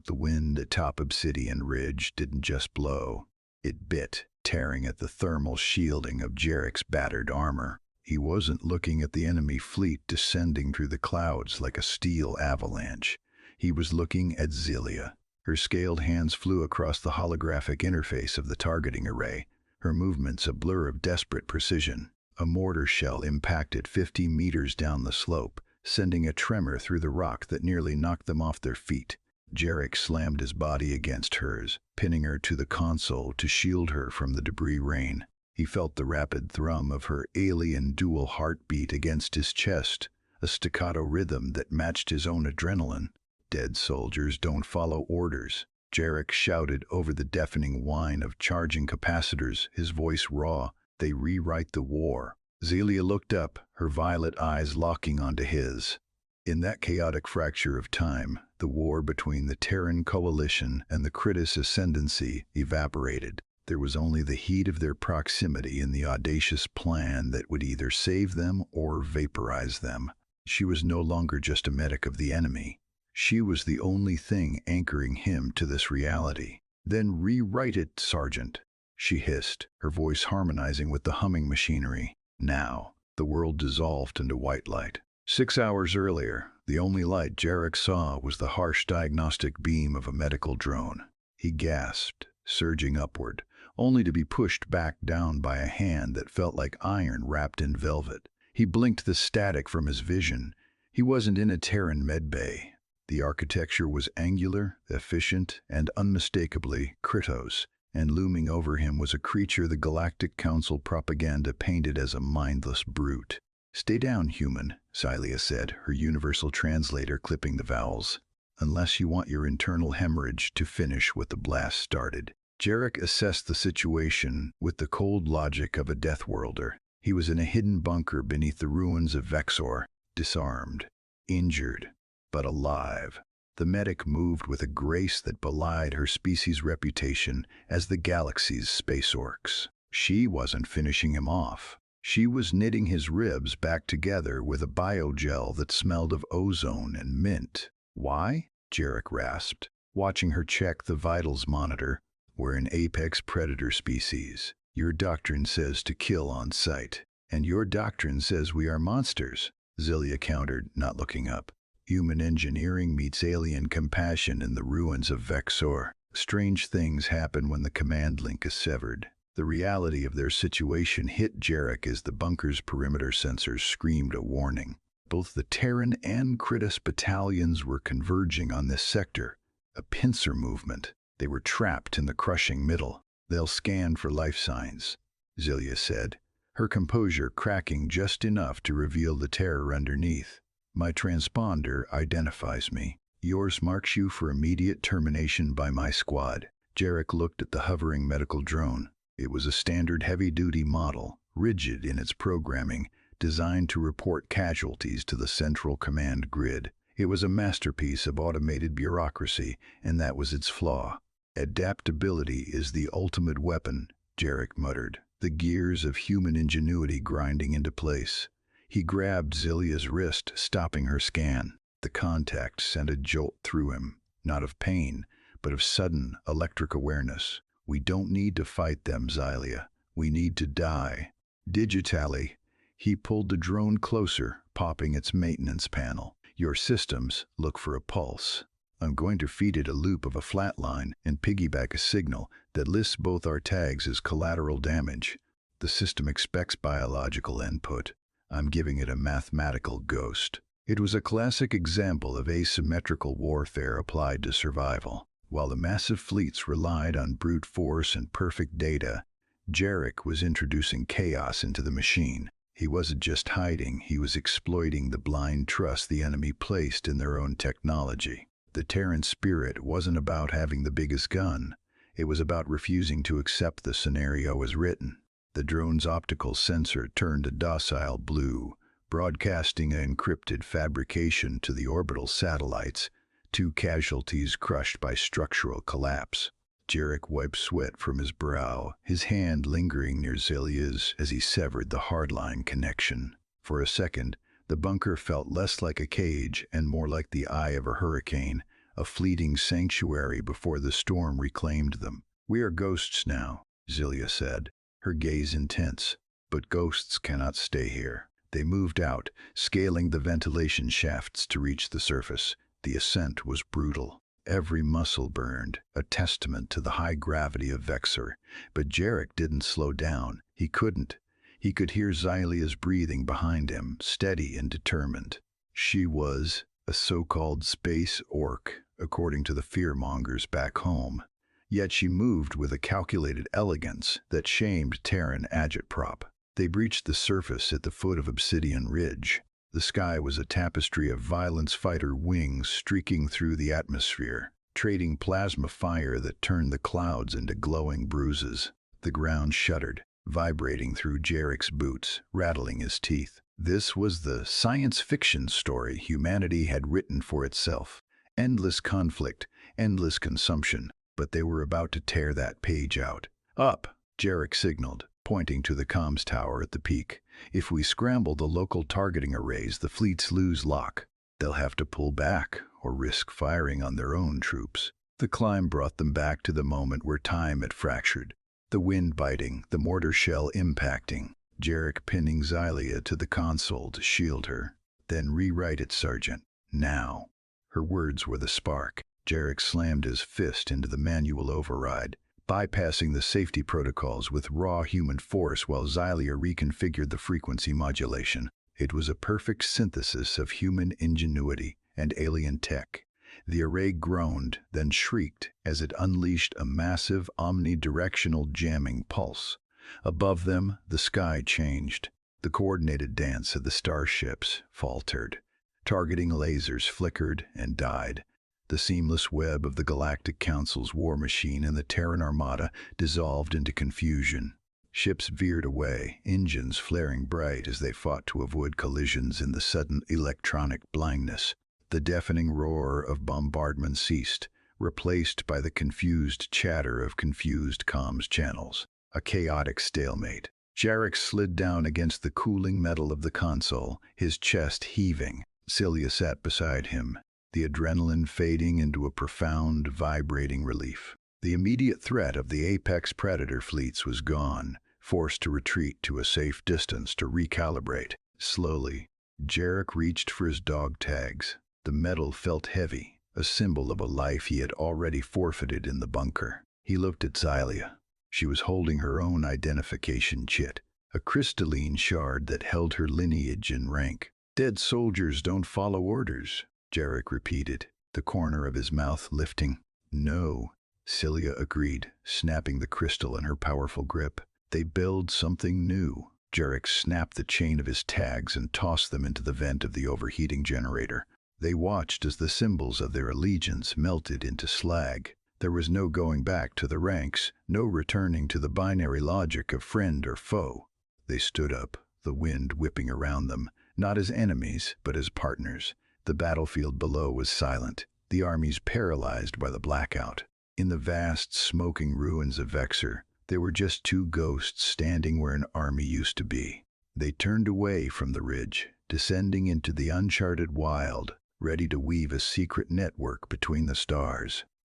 The wind atop Obsidian Ridge didn't just blow. It bit, tearing at the thermal shielding of Jarek's battered armor. He wasn't looking at the enemy fleet descending through the clouds like a steel avalanche. He was looking at Zelia. Her scaled hands flew across the holographic interface of the targeting array, her movements a blur of desperate precision. A mortar shell impacted 50 meters down the slope, sending a tremor through the rock that nearly knocked them off their feet. Jarek slammed his body against hers, pinning her to the console to shield her from the debris rain. He felt the rapid thrum of her alien dual heartbeat against his chest, a staccato rhythm that matched his own adrenaline. Dead soldiers don't follow orders. Jarek shouted over the deafening whine of charging capacitors, his voice raw. They rewrite the war. Zelia looked up, her violet eyes locking onto his. In that chaotic fracture of time, the war between the Terran coalition and the Krytos ascendancy evaporated. There was only the heat of their proximity and the audacious plan that would either save them or vaporize them. She was no longer just a medic of the enemy. She was the only thing anchoring him to this reality. "Then rewrite it, Sergeant," she hissed, her voice harmonizing with the humming machinery. Now, the world dissolved into white light. 6 hours earlier, the only light Jarek saw was the harsh diagnostic beam of a medical drone. He gasped, surging upward, only to be pushed back down by a hand that felt like iron wrapped in velvet. He blinked the static from his vision. He wasn't in a Terran medbay. The architecture was angular, efficient, and unmistakably Krytos, and looming over him was a creature the Galactic Council propaganda painted as a mindless brute. "Stay down, human," Zelia said, her universal translator clipping the vowels, "unless you want your internal hemorrhage to finish what the blast started." Jarek assessed the situation with the cold logic of a Deathworlder. He was in a hidden bunker beneath the ruins of Vexor, disarmed, injured, but alive. The medic moved with a grace that belied her species' reputation as the galaxy's Space Orcs. She wasn't finishing him off. She was knitting his ribs back together with a biogel that smelled of ozone and mint. "Why?" Jarek rasped, watching her check the vitals monitor. "We're an apex predator species. Your doctrine says to kill on sight. And your doctrine says we are monsters," Zelia countered, not looking up. "Human engineering meets alien compassion in the ruins of Vexor. Strange things happen when the command link is severed." The reality of their situation hit Jarek as the bunker's perimeter sensors screamed a warning. Both the Terran and Krytos battalions were converging on this sector, a pincer movement. They were trapped in the crushing middle. "They'll scan for life signs," Zelia said, her composure cracking just enough to reveal the terror underneath. "My transponder identifies me. Yours marks you for immediate termination by my squad." Jarek looked at the hovering medical drone. It was a standard heavy-duty model, rigid in its programming, designed to report casualties to the central command grid. It was a masterpiece of automated bureaucracy, and that was its flaw. "Adaptability is the ultimate weapon," Jarek muttered, the gears of human ingenuity grinding into place. He grabbed Zelia's wrist, stopping her scan. The contact sent a jolt through him, not of pain, but of sudden electric awareness. "We don't need to fight them, Zelia. We need to die." Digitally, he pulled the drone closer, popping its maintenance panel. "Your systems look for a pulse. I'm going to feed it a loop of a flat line and piggyback a signal that lists both our tags as collateral damage. The system expects biological input. I'm giving it a mathematical ghost." It was a classic example of asymmetrical warfare applied to survival. While the massive fleets relied on brute force and perfect data, Jarek was introducing chaos into the machine. He wasn't just hiding, he was exploiting the blind trust the enemy placed in their own technology. The Terran spirit wasn't about having the biggest gun. It was about refusing to accept the scenario as written. The drone's optical sensor turned a docile blue, broadcasting an encrypted fabrication to the orbital satellites. 2 casualties crushed by structural collapse. Jarek wiped sweat from his brow, his hand lingering near Zelia's as he severed the hardline connection. For a second, the bunker felt less like a cage and more like the eye of a hurricane, a fleeting sanctuary before the storm reclaimed them. "We are ghosts now," Zelia said, her gaze intense. "But ghosts cannot stay here." They moved out, scaling the ventilation shafts to reach the surface. The ascent was brutal. Every muscle burned, a testament to the high gravity of Vexor. But Jarek didn't slow down. He couldn't. He could hear Xylia's breathing behind him, steady and determined. She was a so-called Space Orc, according to the fearmongers back home. Yet she moved with a calculated elegance that shamed Terran agitprop. They breached the surface at the foot of Obsidian Ridge. The sky was a tapestry of violence fighter wings streaking through the atmosphere, trading plasma fire that turned the clouds into glowing bruises. The ground shuddered, vibrating through Jarek's boots, rattling his teeth. This was the science fiction story humanity had written for itself. Endless conflict, endless consumption, but they were about to tear that page out. "Up," Jarek signaled, pointing to the comms tower at the peak. "If we scramble the local targeting arrays, the fleets lose lock. They'll have to pull back or risk firing on their own troops." The climb brought them back to the moment where time had fractured. The wind biting, the mortar shell impacting. Jarek pinning Xylia to the console to shield her. "Then rewrite it, Sergeant. Now." Her words were the spark. Jarek slammed his fist into the manual override, bypassing the safety protocols with raw human force while Xylia reconfigured the frequency modulation. It was a perfect synthesis of human ingenuity and alien tech. The array groaned, then shrieked as it unleashed a massive omnidirectional jamming pulse. Above them, the sky changed. The coordinated dance of the starships faltered. Targeting lasers flickered and died. The seamless web of the Galactic Council's war machine and the Terran Armada dissolved into confusion. Ships veered away, engines flaring bright as they fought to avoid collisions in the sudden electronic blindness. The deafening roar of bombardment ceased, replaced by the confused chatter of confused comms channels. A chaotic stalemate. Jarek slid down against the cooling metal of the console, his chest heaving. Celia sat beside him, the adrenaline fading into a profound, vibrating relief. The immediate threat of the apex predator fleets was gone, forced to retreat to a safe distance to recalibrate. Slowly, Jarek reached for his dog tags. The metal felt heavy, a symbol of a life he had already forfeited in the bunker. He looked at Xylia. She was holding her own identification chit, a crystalline shard that held her lineage and rank. "Dead soldiers don't follow orders," Jarek repeated, the corner of his mouth lifting. "No," Celia agreed, snapping the crystal in her powerful grip. "They build something new." Jarek snapped the chain of his tags and tossed them into the vent of the overheating generator. They watched as the symbols of their allegiance melted into slag. There was no going back to the ranks, no returning to the binary logic of friend or foe. They stood up, the wind whipping around them, not as enemies, but as partners. The battlefield below was silent, the armies paralyzed by the blackout. In the vast, smoking ruins of Vexor, there were just two ghosts standing where an army used to be. They turned away from the ridge, descending into the uncharted wild, ready to weave a secret network between the stars.